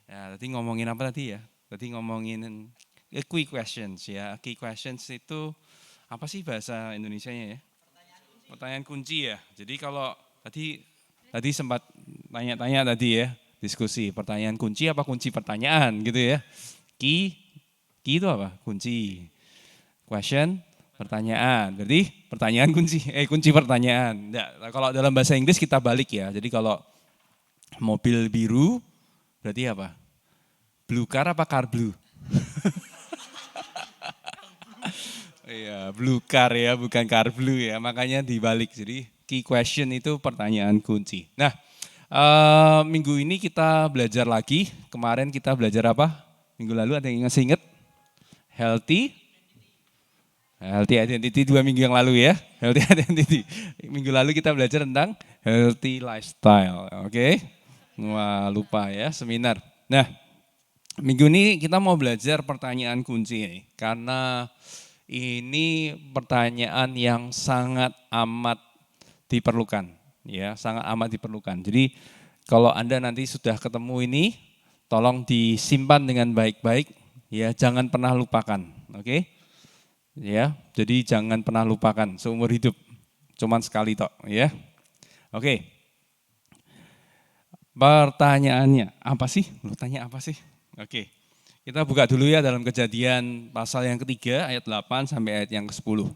Ya, tadi ngomongin apa tadi ya? Tadi ngomongin key questions ya. Key questions itu apa sih bahasa Indonesianya ya? Pertanyaan kunci ya. Jadi kalau tadi tadi sempat tanya-tanya tadi ya, diskusi pertanyaan kunci apa kunci pertanyaan gitu ya. Key, key itu apa? Kunci. Question, pertanyaan. Berarti pertanyaan kunci, kunci pertanyaan. Nggak, kalau dalam bahasa Inggris kita balik ya. Jadi kalau mobil biru berarti apa? Blue car apa car blue? Iya, blue car ya, bukan car blue ya. Makanya dibalik. Jadi key question itu pertanyaan kunci. Nah, minggu ini kita belajar lagi. Kemarin kita belajar apa? Minggu lalu ada yang masih ingat? Healthy, healthy identity 2 minggu yang lalu ya. Healthy identity. Minggu lalu kita belajar tentang healthy lifestyle. Oke? Wah, lupa ya seminar. Nah, minggu ini kita mau belajar pertanyaan kunci nih. Karena ini pertanyaan yang sangat amat diperlukan, ya, sangat amat diperlukan. Jadi kalau Anda nanti sudah ketemu ini, tolong disimpan dengan baik-baik, ya, jangan pernah lupakan, oke? Ya, jadi jangan pernah lupakan seumur hidup, cuman sekali tok, ya. Oke. Pertanyaannya apa sih? Lu tanya apa sih? Oke. Kita buka dulu ya dalam Kejadian pasal yang ketiga ayat 8 sampai ayat yang ke-10.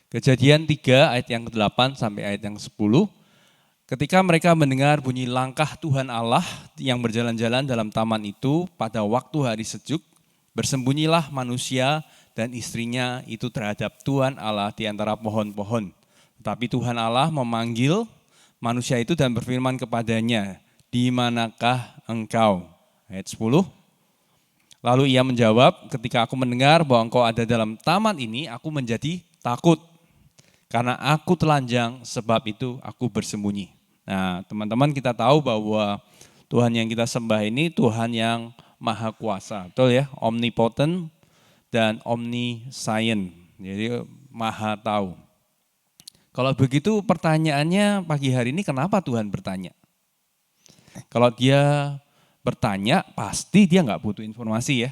Kejadian 3 ayat yang ke-8 sampai ayat yang ke-10. Ketika mereka mendengar bunyi langkah Tuhan Allah yang berjalan-jalan dalam taman itu pada waktu hari sejuk, bersembunyilah manusia dan istrinya itu terhadap Tuhan Allah di antara pohon-pohon. Tetapi Tuhan Allah memanggil manusia itu dan berfirman kepadanya, "Di manakah engkau?" Ayat 10. Lalu ia menjawab, "Ketika aku mendengar bahwa engkau ada dalam taman ini, aku menjadi takut. Karena aku telanjang, sebab itu aku bersembunyi." Nah, teman-teman, kita tahu bahwa Tuhan yang kita sembah ini Tuhan yang maha kuasa, betul ya? Omnipotent dan omniscient, jadi maha tahu. Kalau begitu pertanyaannya pagi hari ini, kenapa Tuhan bertanya? Kalau dia bertanya, pasti dia nggak butuh informasi ya.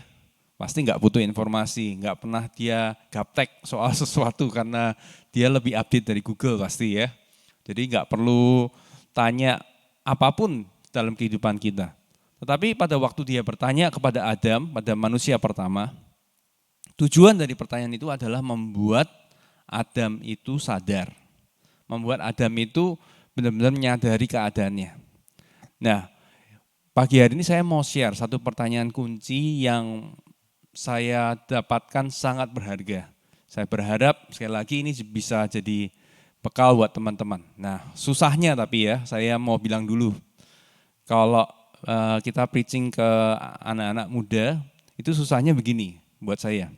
Pasti nggak butuh informasi, nggak pernah dia gaptek soal sesuatu karena dia lebih update dari Google pasti ya. Jadi nggak perlu tanya apapun dalam kehidupan kita. Tetapi pada waktu dia bertanya kepada Adam, pada manusia pertama, tujuan dari pertanyaan itu adalah membuat Adam itu sadar. Membuat Adam itu benar-benar menyadari keadaannya. Nah, pagi hari ini saya mau share satu pertanyaan kunci yang saya dapatkan sangat berharga. Saya berharap sekali lagi ini bisa jadi bekal buat teman-teman. Nah, susahnya tapi ya, saya mau bilang dulu. Kalau kita preaching ke anak-anak muda, itu susahnya begini buat saya.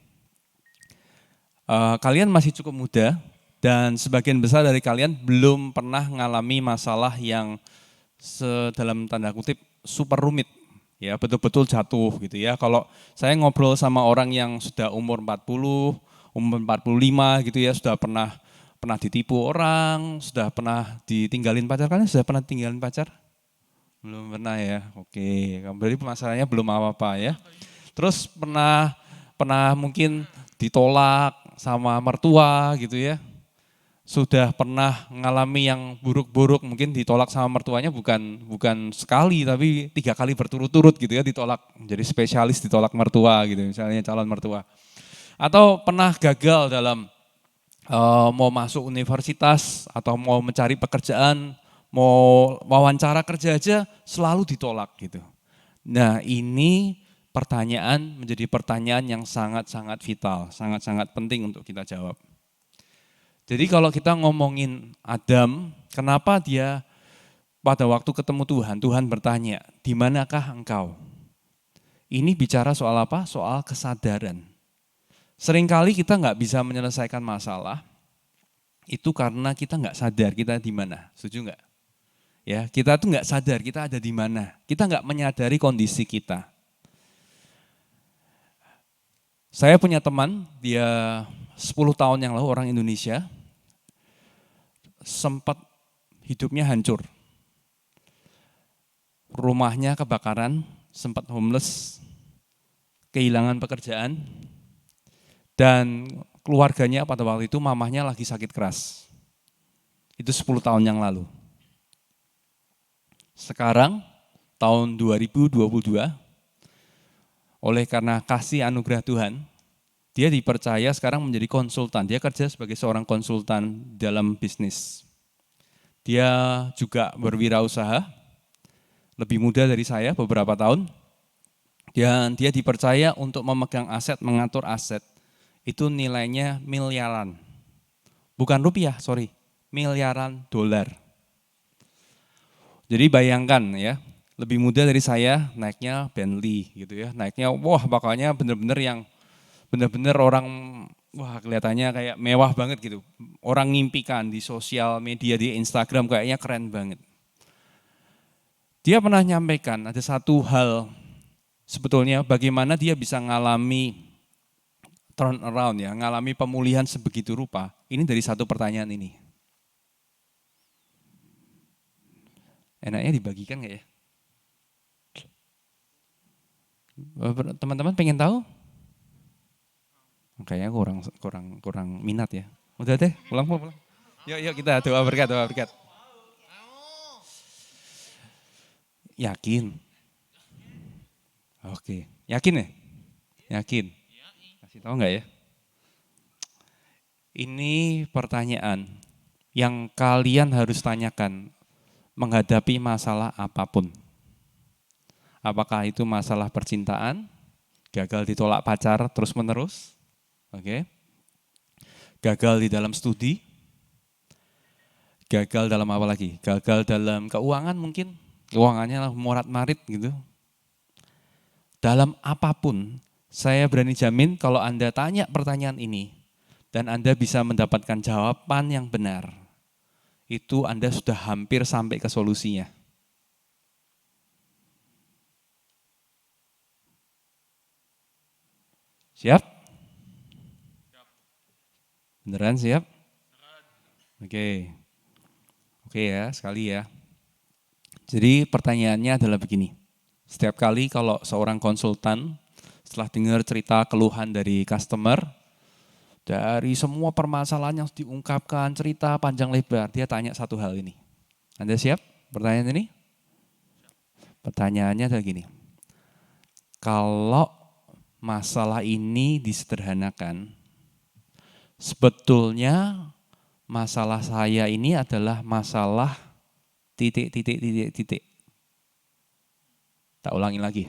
Kalian masih cukup muda dan sebagian besar dari kalian belum pernah mengalami masalah yang dalam tanda kutip super rumit. Ya, betul-betul jatuh gitu ya. Kalau saya ngobrol sama orang yang sudah umur 40, umur 45 gitu ya, sudah pernah ditipu orang, sudah pernah ditinggalin pacar. Kalian sudah pernah tinggalin pacar? Belum pernah ya. Oke, berarti masalahnya belum apa-apa ya. Terus pernah pernah mungkin ditolak sama mertua gitu ya. Sudah pernah mengalami yang buruk-buruk, mungkin ditolak sama mertuanya bukan sekali tapi 3 kali berturut-turut gitu ya ditolak, jadi spesialis ditolak mertua gitu misalnya calon mertua. Atau pernah gagal dalam mau masuk universitas atau mau mencari pekerjaan, mau wawancara kerja aja selalu ditolak gitu. Nah, ini pertanyaan menjadi pertanyaan yang sangat-sangat vital, sangat-sangat penting untuk kita jawab. Jadi kalau kita ngomongin Adam, kenapa dia pada waktu ketemu Tuhan, Tuhan bertanya, "Di manakah engkau?" Ini bicara soal apa? Soal kesadaran. Seringkali kita nggak bisa menyelesaikan masalah, itu karena kita nggak sadar kita di mana. Setuju nggak? Ya, kita tuh nggak sadar kita ada di mana. Kita nggak menyadari kondisi kita. Saya punya teman, dia 10 tahun yang lalu orang Indonesia, sempat hidupnya hancur. rumahnya kebakaran, sempat homeless, kehilangan pekerjaan, dan keluarganya pada waktu itu mamahnya lagi sakit keras. Itu 10 tahun yang lalu. Sekarang, tahun 2022, oleh karena kasih anugerah Tuhan, dia dipercaya sekarang menjadi konsultan. Dia kerja sebagai seorang konsultan dalam bisnis. Dia juga berwirausaha, lebih muda dari saya beberapa tahun. Dan dia dipercaya untuk memegang aset, mengatur aset. Itu nilainya miliaran. Bukan rupiah, miliaran dolar. Jadi bayangkan ya, lebih muda dari saya naiknya Bentley gitu ya. Naiknya pokoknya bener-bener yang bener-bener orang kelihatannya kayak mewah banget gitu. Orang ngimpikan di sosial media, di Instagram kayaknya keren banget. Dia pernah nyampaikan ada satu hal sebetulnya bagaimana dia bisa ngalami turn around ya, ngalami pemulihan sebegitu rupa. Ini dari satu pertanyaan ini. Enaknya dibagikan nggak ya? Teman-teman pengen tahu? Kayaknya kurang minat ya. Udah deh, pulang. Yuk kita doa berkat. Yakin? Oke, yakin ya? Yakin? Kasih tahu nggak ya? Ini pertanyaan yang kalian harus tanyakan menghadapi masalah apapun. Apakah itu masalah percintaan, gagal ditolak pacar terus-menerus, gagal di dalam studi, gagal dalam apa lagi? Gagal dalam keuangan mungkin, keuangannya morat-marit gitu. Dalam apapun, saya berani jamin kalau Anda tanya pertanyaan ini, dan Anda bisa mendapatkan jawaban yang benar, itu Anda sudah hampir sampai ke solusinya. Siap? Beneran siap? Oke ya, sekali ya. Jadi pertanyaannya adalah begini. Setiap kali kalau seorang konsultan setelah dengar cerita keluhan dari customer, dari semua permasalahan yang diungkapkan, cerita panjang lebar, dia tanya satu hal ini. Anda siap pertanyaan ini? Pertanyaannya adalah gini. Kalau masalah ini disederhanakan, sebetulnya masalah saya ini adalah masalah titik. Tak ulangi lagi.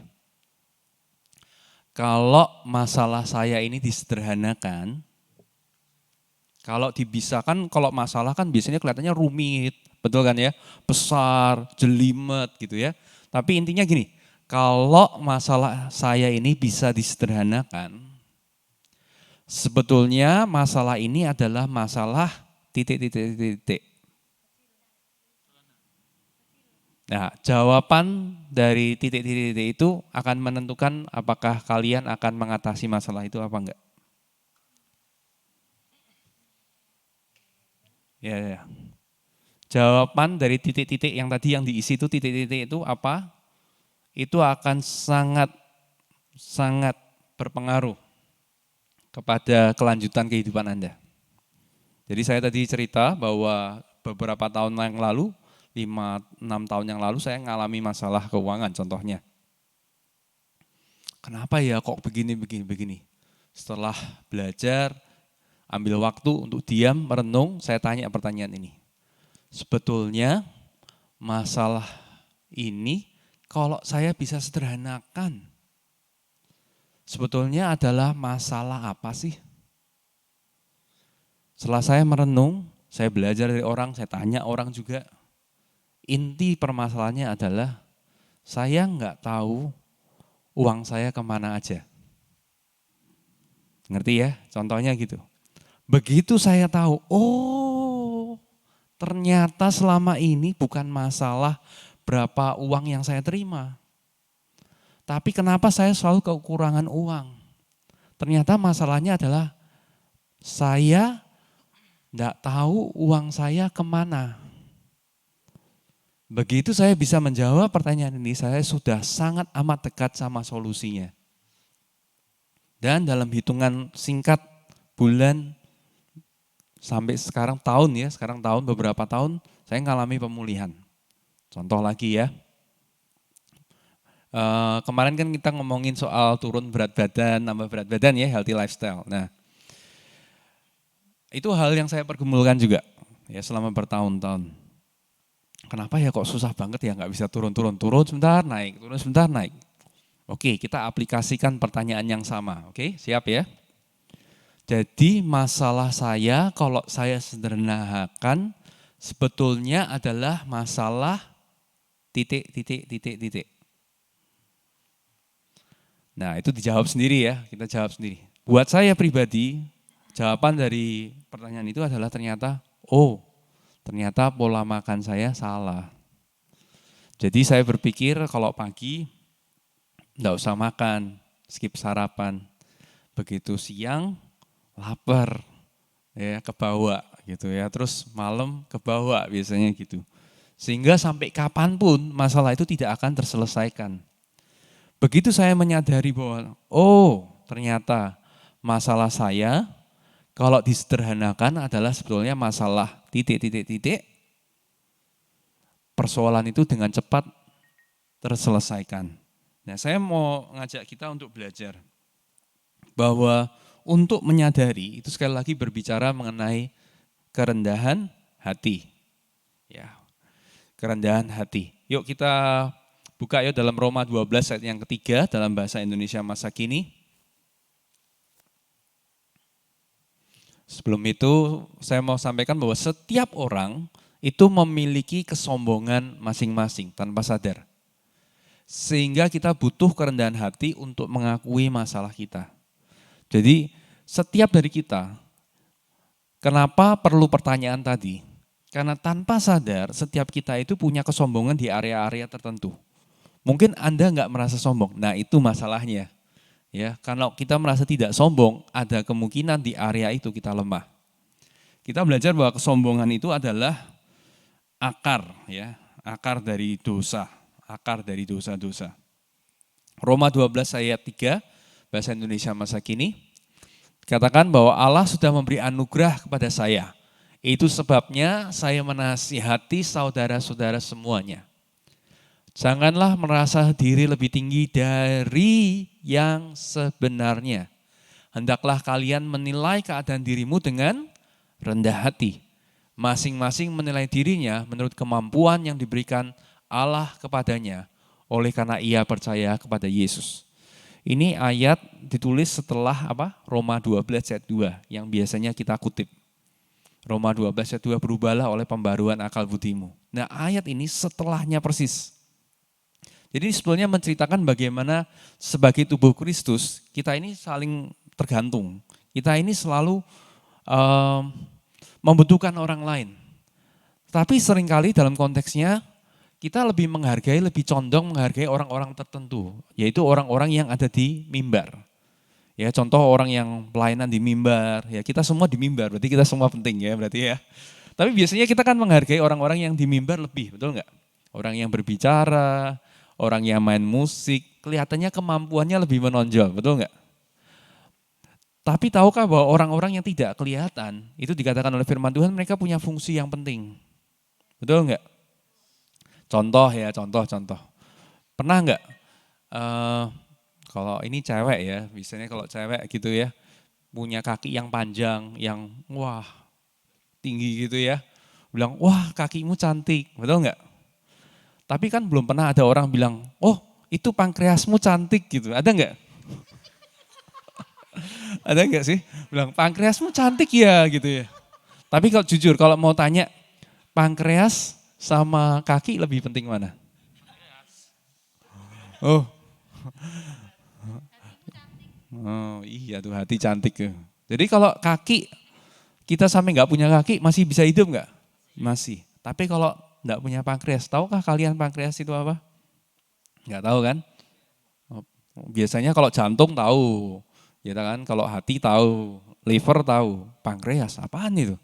Kalau masalah saya ini disederhanakan, kalau dibisakan, kalau masalah kan biasanya kelihatannya rumit, betul kan ya? Besar, jelimet gitu ya. Tapi intinya gini, kalau masalah saya ini bisa disederhanakan, sebetulnya masalah ini adalah masalah titik. Nah, jawaban dari titik itu akan menentukan apakah kalian akan mengatasi masalah itu apa enggak. Ya. Jawaban dari titik-titik yang tadi yang diisi itu titik-titik itu apa? Itu akan sangat berpengaruh kepada kelanjutan kehidupan Anda. Jadi saya tadi cerita bahwa beberapa tahun yang lalu, 5-6 tahun yang lalu saya mengalami masalah keuangan contohnya. Kenapa ya kok begini. Setelah belajar, ambil waktu untuk diam, merenung, saya tanya pertanyaan ini. Sebetulnya masalah ini kalau saya bisa sederhanakan, sebetulnya adalah masalah apa sih? Setelah saya merenung, saya belajar dari orang, saya tanya orang juga. Inti permasalahannya adalah saya nggak tahu uang saya kemana aja. Ngerti ya? Contohnya gitu. Begitu saya tahu, ternyata selama ini bukan masalah berapa uang yang saya terima. Tapi kenapa saya selalu kekurangan uang? Ternyata masalahnya adalah saya nggak tahu uang saya kemana. Begitu saya bisa menjawab pertanyaan ini, saya sudah sangat amat dekat sama solusinya. Dan dalam hitungan singkat, bulan, sampai sekarang tahun beberapa tahun, saya mengalami pemulihan. Contoh lagi ya, kemarin kan kita ngomongin soal turun berat badan, nambah berat badan ya, healthy lifestyle. Nah, itu hal yang saya pergumulkan juga ya selama bertahun-tahun. Kenapa ya kok susah banget ya, nggak bisa turun sebentar naik, turun sebentar naik. Oke, kita aplikasikan pertanyaan yang sama. Oke, siap ya? Jadi masalah saya kalau saya sederhanakan sebetulnya adalah masalah titik. Nah, itu dijawab sendiri ya, kita jawab sendiri. Buat saya pribadi, jawaban dari pertanyaan itu adalah ternyata pola makan saya salah. Jadi saya berpikir kalau pagi enggak usah makan, skip sarapan. Begitu siang lapar, ya kebawa gitu ya. Terus malam kebawa biasanya gitu. Sehingga sampai kapanpun masalah itu tidak akan terselesaikan. Begitu saya menyadari bahwa, ternyata masalah saya kalau disederhanakan adalah sebetulnya masalah titik. Persoalan itu dengan cepat terselesaikan. Nah, saya mau ngajak kita untuk belajar bahwa untuk menyadari, itu sekali lagi berbicara mengenai kerendahan hati. Ya, kerendahan hati. Yuk kita buka yuk dalam Roma 12 ayat yang ketiga dalam bahasa Indonesia masa kini. Sebelum itu saya mau sampaikan bahwa setiap orang itu memiliki kesombongan masing-masing tanpa sadar. Sehingga kita butuh kerendahan hati untuk mengakui masalah kita. Jadi setiap dari kita, kenapa perlu pertanyaan tadi? Karena tanpa sadar setiap kita itu punya kesombongan di area-area tertentu. Mungkin Anda enggak merasa sombong, nah itu masalahnya. Ya, kalau kita merasa tidak sombong, ada kemungkinan di area itu kita lemah. Kita belajar bahwa kesombongan itu adalah akar dari dosa, akar dari dosa-dosa. Roma 12 ayat 3, bahasa Indonesia masa kini, katakan bahwa Allah sudah memberi anugerah kepada saya. Itu sebabnya saya menasihati saudara-saudara semuanya. Janganlah merasa diri lebih tinggi dari yang sebenarnya. Hendaklah kalian menilai keadaan dirimu dengan rendah hati. Masing-masing menilai dirinya menurut kemampuan yang diberikan Allah kepadanya oleh karena ia percaya kepada Yesus. Ini ayat ditulis setelah Roma 12 ayat 2 yang biasanya kita kutip. Roma 12 ayat 2, berubahlah oleh pembaruan akal budimu. Nah, ayat ini setelahnya persis. Jadi sebetulnya menceritakan bagaimana sebagai tubuh Kristus, kita ini saling tergantung. Kita ini selalu membutuhkan orang lain. Tapi seringkali dalam konteksnya, kita lebih condong menghargai orang-orang tertentu, yaitu orang-orang yang ada di mimbar. Ya, contoh orang yang pelayanan di mimbar, ya kita semua di mimbar, berarti kita semua penting ya berarti ya. Tapi biasanya kita kan menghargai orang-orang yang di mimbar lebih, betul enggak? Orang yang berbicara, orang yang main musik, kelihatannya kemampuannya lebih menonjol, betul enggak? Tapi tahukah bahwa orang-orang yang tidak kelihatan, itu dikatakan oleh firman Tuhan mereka punya fungsi yang penting. Betul enggak? Contoh. Pernah enggak, kalau ini cewek ya, biasanya kalau cewek gitu ya, punya kaki yang panjang, yang tinggi gitu ya, bilang, wah kakimu cantik, betul enggak? Tapi kan belum pernah ada orang bilang, itu pankreasmu cantik gitu, ada enggak? Ada enggak sih? Bilang, pankreasmu cantik ya gitu ya. Tapi kalau jujur, kalau mau tanya, pankreas sama kaki lebih penting mana? Iya tuh hati cantik tuh. Jadi kalau kaki, kita sampai nggak punya kaki masih bisa hidup nggak? Masih. Tapi kalau nggak punya pankreas, tahukah kalian pankreas itu apa? Nggak tahu kan? Biasanya kalau jantung tahu, ya kan? Kalau hati tahu, liver tahu, pankreas apaan itu?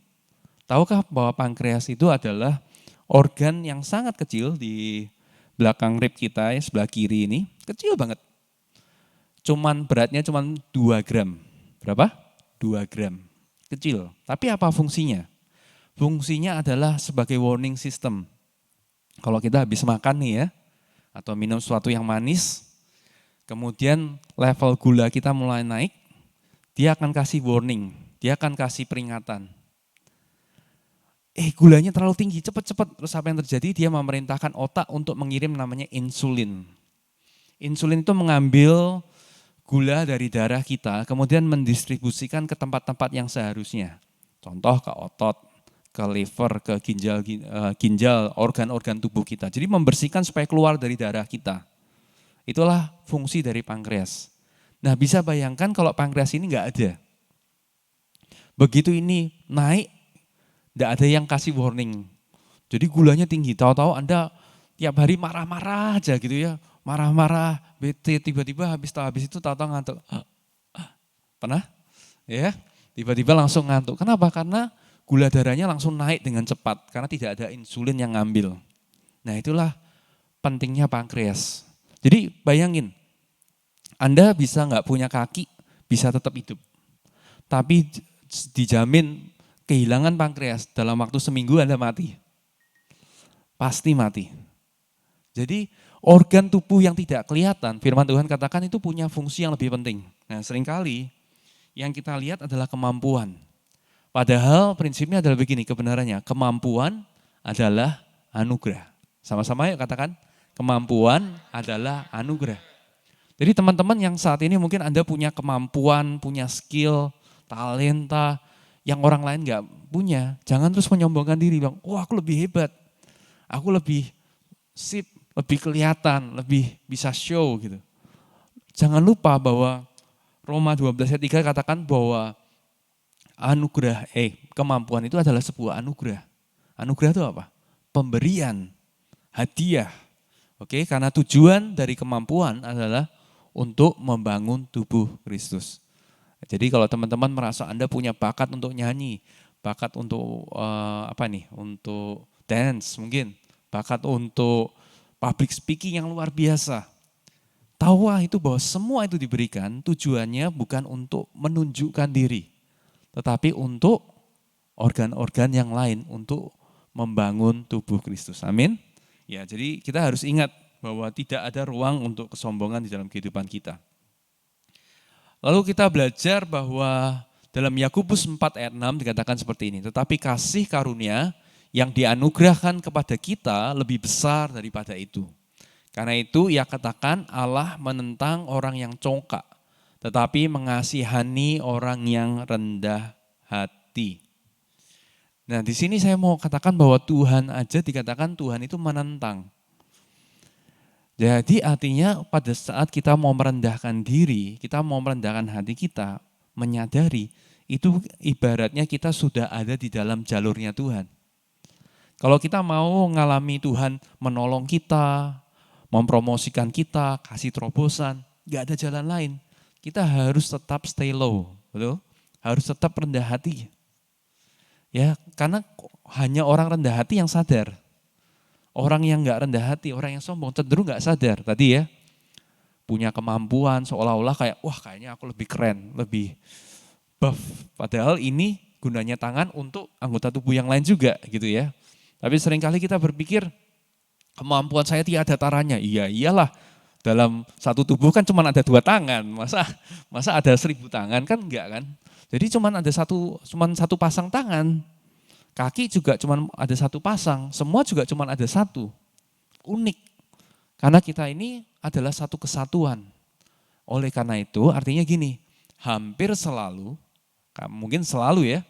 Tahukah bahwa pankreas itu adalah organ yang sangat kecil di belakang rib kita ya, sebelah kiri ini, kecil banget. Beratnya cuman 2 gram. Berapa? 2 gram. Kecil. Tapi apa fungsinya? Fungsinya adalah sebagai warning system. Kalau kita habis makan nih ya, atau minum sesuatu yang manis, kemudian level gula kita mulai naik, dia akan kasih warning, dia akan kasih peringatan. Gulanya terlalu tinggi, cepat-cepat. Terus apa yang terjadi? Dia memerintahkan otak untuk mengirim namanya insulin. Insulin itu mengambil gula dari darah kita, kemudian mendistribusikan ke tempat-tempat yang seharusnya. Contoh ke otot, ke liver, ke ginjal, organ-organ tubuh kita. Jadi membersihkan supaya keluar dari darah kita. Itulah fungsi dari pankreas. Nah, bisa bayangkan kalau pankreas ini enggak ada. Begitu ini naik, enggak ada yang kasih warning. Jadi gulanya tinggi, tahu-tahu Anda tiap hari marah-marah aja gitu ya. Marah-marah, bete, tiba-tiba habis itu tahu-tahu ngantuk. Pernah? Ya, tiba-tiba langsung ngantuk. Kenapa? Karena gula darahnya langsung naik dengan cepat, karena tidak ada insulin yang ngambil. Nah, itulah pentingnya pankreas. Jadi bayangin, Anda bisa nggak punya kaki, bisa tetap hidup. Tapi dijamin kehilangan pankreas, dalam waktu seminggu Anda mati. Pasti mati. Jadi organ tubuh yang tidak kelihatan, firman Tuhan katakan itu punya fungsi yang lebih penting. Nah, seringkali yang kita lihat adalah kemampuan. Padahal prinsipnya adalah begini kebenarannya, kemampuan adalah anugerah. Sama-sama yuk katakan, kemampuan adalah anugerah. Jadi teman-teman yang saat ini mungkin Anda punya kemampuan, punya skill, talenta yang orang lain gak punya. Jangan terus menyombongkan diri, bilang, aku lebih hebat, aku lebih sip, lebih kelihatan, lebih bisa show gitu. Jangan lupa bahwa Roma 12 ayat 3 katakan bahwa kemampuan itu adalah sebuah anugerah. Anugerah itu apa? Pemberian, hadiah. Oke, karena tujuan dari kemampuan adalah untuk membangun tubuh Kristus. Jadi kalau teman-teman merasa Anda punya bakat untuk nyanyi, bakat untuk untuk dance mungkin, bakat untuk public speaking yang luar biasa. Tahulah itu bahwa semua itu diberikan tujuannya bukan untuk menunjukkan diri, tetapi untuk organ-organ yang lain, untuk membangun tubuh Kristus. Amin. Ya, jadi kita harus ingat bahwa tidak ada ruang untuk kesombongan di dalam kehidupan kita. Lalu kita belajar bahwa dalam Yakobus 4 ayat 6 dikatakan seperti ini, tetapi kasih karunia yang dianugerahkan kepada kita lebih besar daripada itu. Karena itu ia katakan Allah menentang orang yang congkak, tetapi mengasihani orang yang rendah hati. Nah, di sini saya mau katakan bahwa Tuhan aja dikatakan Tuhan itu menentang. Jadi artinya pada saat kita mau merendahkan diri, kita mau merendahkan hati kita, menyadari itu ibaratnya kita sudah ada di dalam jalurnya Tuhan. Kalau kita mau mengalami Tuhan menolong kita, mempromosikan kita, kasih terobosan, gak ada jalan lain. Kita harus tetap stay low, betul? Harus tetap rendah hati. Ya, karena hanya orang rendah hati yang sadar. Orang yang gak rendah hati, orang yang sombong cenderung gak sadar tadi ya. Punya kemampuan seolah-olah kayak, kayaknya aku lebih keren, lebih buff. Padahal ini gunanya tangan untuk anggota tubuh yang lain juga gitu ya. Tapi seringkali kita berpikir, kemampuan saya tiada taranya. Iya, iyalah. Dalam satu tubuh kan cuma ada 2 tangan. Masa ada 1000 tangan kan enggak kan? Jadi cuma satu pasang tangan. Kaki juga cuma ada 1 pasang. Semua juga cuma ada 1. Unik. Karena kita ini adalah satu kesatuan. Oleh karena itu artinya gini, hampir selalu, mungkin selalu ya,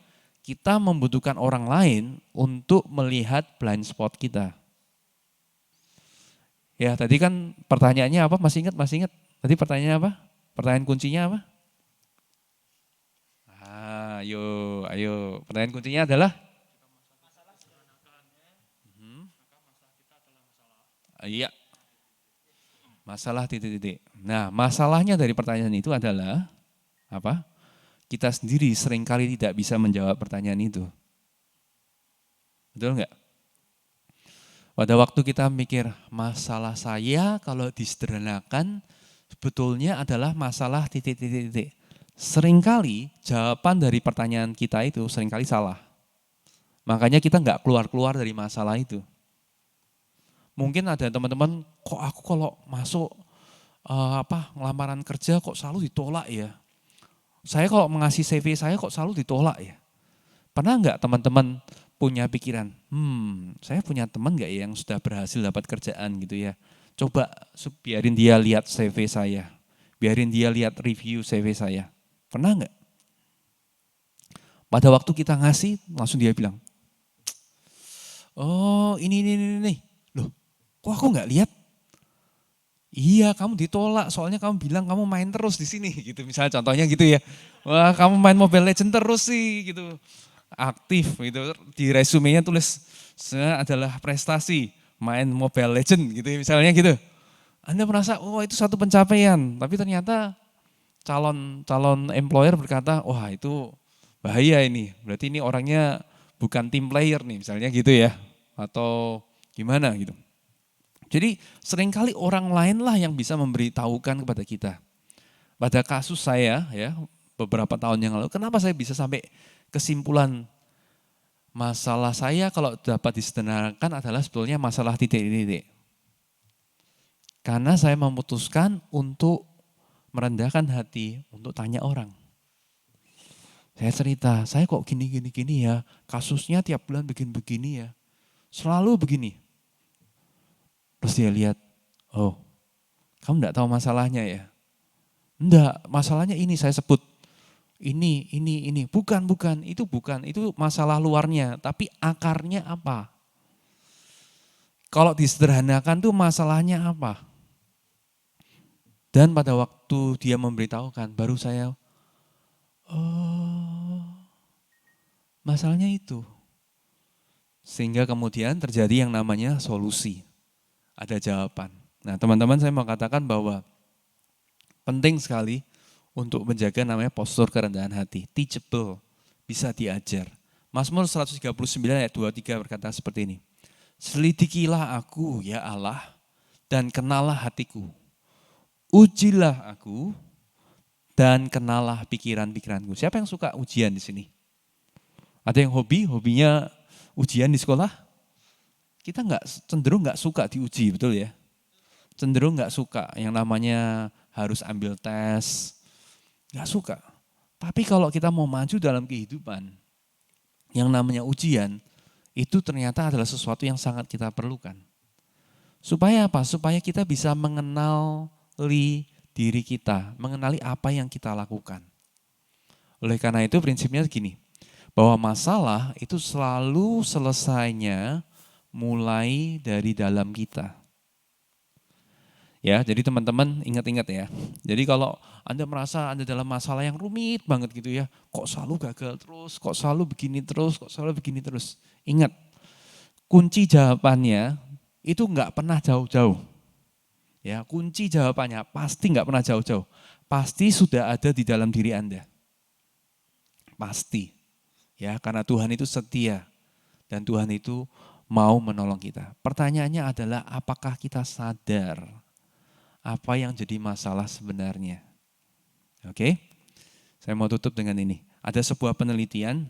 kita membutuhkan orang lain untuk melihat blind spot kita. Ya, tadi kan pertanyaannya apa? Masih ingat? Tadi pertanyaannya apa? Pertanyaan kuncinya apa? Ayo. Pertanyaan kuncinya adalah? Iya. Masalah titik-titik. Nah, masalahnya dari pertanyaan itu adalah apa? Kita sendiri seringkali tidak bisa menjawab pertanyaan itu. Betul enggak? Pada waktu kita mikir masalah saya kalau disederhanakan sebetulnya adalah masalah titik-titik-titik. Seringkali jawaban dari pertanyaan kita itu seringkali salah. Makanya kita nggak keluar-keluar dari masalah itu. Mungkin ada teman-teman, kok aku kalau masuk ngelamaran kerja kok selalu ditolak ya. Saya kalau mengasih CV saya kok selalu ditolak ya. Pernah nggak teman-teman punya pikiran, saya punya teman nggak ya yang sudah berhasil dapat kerjaan gitu ya. Coba biarin dia lihat CV saya, biarin dia lihat review CV saya. Pernah nggak? Pada waktu kita ngasih, langsung dia bilang, oh ini. Loh, kok aku nggak lihat? Iya, kamu ditolak soalnya kamu bilang kamu main terus di sini gitu. Misalnya contohnya gitu ya. Wah, kamu main Mobile Legends terus sih gitu. Aktif gitu. Di resumenya tulis saya adalah prestasi main Mobile Legends gitu ya, misalnya gitu. Anda merasa oh itu satu pencapaian, tapi ternyata calon employer berkata, "Wah, itu bahaya ini. Berarti ini orangnya bukan team player nih," misalnya gitu ya. Atau gimana gitu. Jadi seringkali orang lainlah yang bisa memberitahukan kepada kita. Pada kasus saya ya, beberapa tahun yang lalu, kenapa saya bisa sampai kesimpulan masalah saya kalau dapat disederhanakan adalah sebetulnya masalah titik-titik. Karena saya memutuskan untuk merendahkan hati, untuk tanya orang. Saya cerita, saya kok gini ya, kasusnya tiap bulan begini ya, selalu begini. Terus dia lihat, oh kamu enggak tahu masalahnya ya? Enggak, masalahnya ini saya sebut. Ini. Bukan, itu masalah luarnya, tapi akarnya apa? Kalau disederhanakan tuh masalahnya apa? Dan pada waktu dia memberitahukan, baru saya, oh masalahnya itu. Sehingga kemudian terjadi yang namanya solusi. Ada jawaban. Nah teman-teman saya mau katakan bahwa penting sekali untuk menjaga namanya postur kerendahan hati. Teachable, bisa diajar. Mazmur 139 ayat 23 berkata seperti ini. Selidikilah aku ya Allah dan kenalah hatiku. Ujilah aku dan kenalah pikiran-pikiranku. Siapa yang suka ujian di sini? Ada yang hobinya ujian di sekolah? Kita cenderung nggak suka diuji, betul ya? Cenderung nggak suka yang namanya harus ambil tes, nggak suka. Tapi kalau kita mau maju dalam kehidupan, yang namanya ujian, itu ternyata adalah sesuatu yang sangat kita perlukan. Supaya apa? Supaya kita bisa mengenali diri kita, mengenali apa yang kita lakukan. Oleh karena itu prinsipnya gini, bahwa masalah itu selalu selesainya mulai dari dalam kita. Ya, jadi teman-teman ingat-ingat ya. Jadi kalau Anda merasa Anda dalam masalah yang rumit banget gitu ya, kok selalu gagal terus, kok selalu begini terus. Ingat, kunci jawabannya itu enggak pernah jauh-jauh. Ya, kunci jawabannya pasti enggak pernah jauh-jauh. Pasti sudah ada di dalam diri Anda. Pasti. Ya, karena Tuhan itu setia dan Tuhan itu mau menolong kita. Pertanyaannya adalah apakah kita sadar apa yang jadi masalah sebenarnya? Oke, saya mau tutup dengan ini. Ada sebuah penelitian,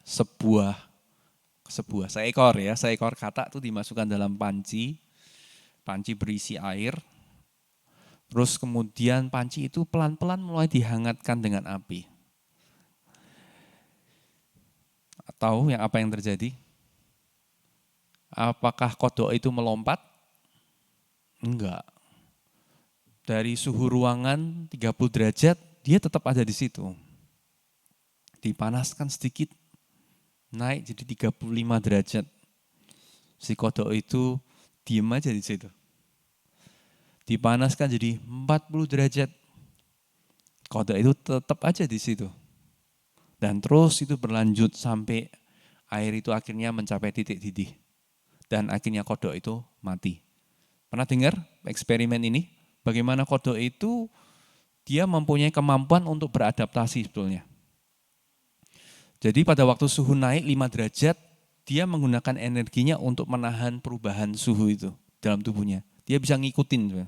seekor katak itu dimasukkan dalam panci berisi air, terus kemudian panci itu pelan-pelan mulai dihangatkan dengan api. Tahu apa yang terjadi? Apakah kodok itu melompat? Enggak. Dari suhu ruangan 30 derajat, dia tetap ada di situ. Dipanaskan sedikit, naik jadi 35 derajat. Si kodok itu diem aja di situ. Dipanaskan jadi 40 derajat. Kodok itu tetap aja di situ. Dan terus itu berlanjut sampai air itu akhirnya mencapai titik didih. Dan akhirnya kodok itu mati. Pernah dengar eksperimen ini? Bagaimana kodok itu dia mempunyai kemampuan untuk beradaptasi sebetulnya. Jadi pada waktu suhu naik 5 derajat, dia menggunakan energinya untuk menahan perubahan suhu itu dalam tubuhnya. Dia bisa ngikutin.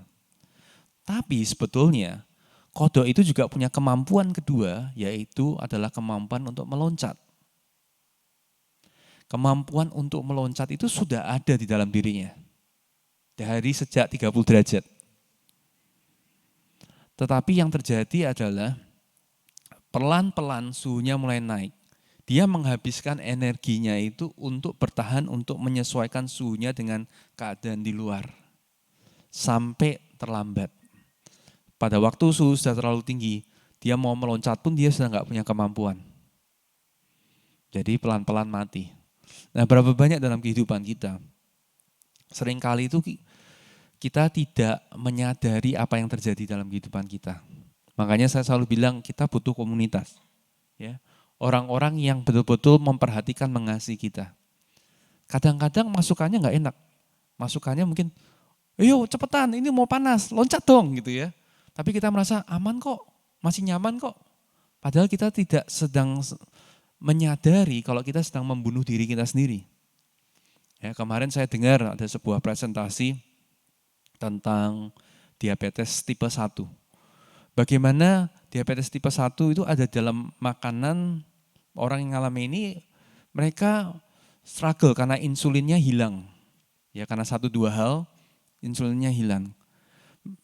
Tapi sebetulnya kodok itu juga punya kemampuan kedua, yaitu adalah kemampuan untuk meloncat. Kemampuan untuk meloncat itu sudah ada di dalam dirinya. Dari sejak 30 derajat. Tetapi yang terjadi adalah pelan-pelan suhunya mulai naik. Dia menghabiskan energinya itu untuk bertahan, untuk menyesuaikan suhunya dengan keadaan di luar. Sampai terlambat. Pada waktu suhu sudah terlalu tinggi, dia mau meloncat pun dia sudah nggak punya kemampuan. Jadi pelan-pelan mati. Nah, berapa banyak dalam kehidupan kita, seringkali itu kita tidak menyadari apa yang terjadi dalam kehidupan kita. Makanya saya selalu bilang kita butuh komunitas. Ya. Orang-orang yang betul-betul memperhatikan, mengasihi kita. Kadang-kadang masukannya nggak enak. Masukannya mungkin, ayo cepetan ini mau panas, loncat dong gitu ya. Tapi kita merasa aman kok, masih nyaman kok. Padahal kita tidak sedang menyadari kalau kita sedang membunuh diri kita sendiri. Ya, kemarin saya dengar ada sebuah presentasi tentang diabetes tipe 1. Bagaimana diabetes tipe 1 itu ada dalam makanan orang yang mengalami ini, mereka struggle karena insulinnya hilang. Ya, karena 1-2 hal, insulinnya hilang.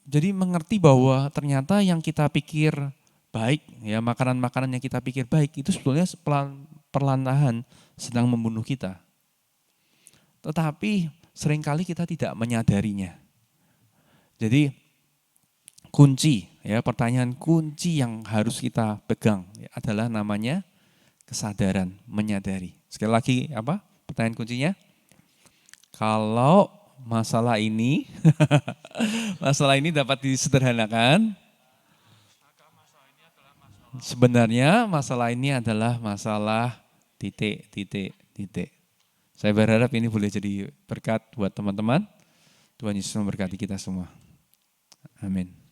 Jadi mengerti bahwa ternyata yang kita pikir baik, ya makanan-makanan yang kita pikir baik itu sebetulnya perlahan-lahan sedang membunuh kita. Tetapi seringkali kita tidak menyadarinya. Jadi kunci, ya pertanyaan kunci yang harus kita pegang adalah namanya kesadaran, menyadari. Sekali lagi apa pertanyaan kuncinya? Kalau masalah ini dapat disederhanakan, sebenarnya masalah ini adalah masalah titik. Saya berharap ini boleh jadi berkat buat teman-teman. Tuhan Yesus memberkati kita semua. Amin.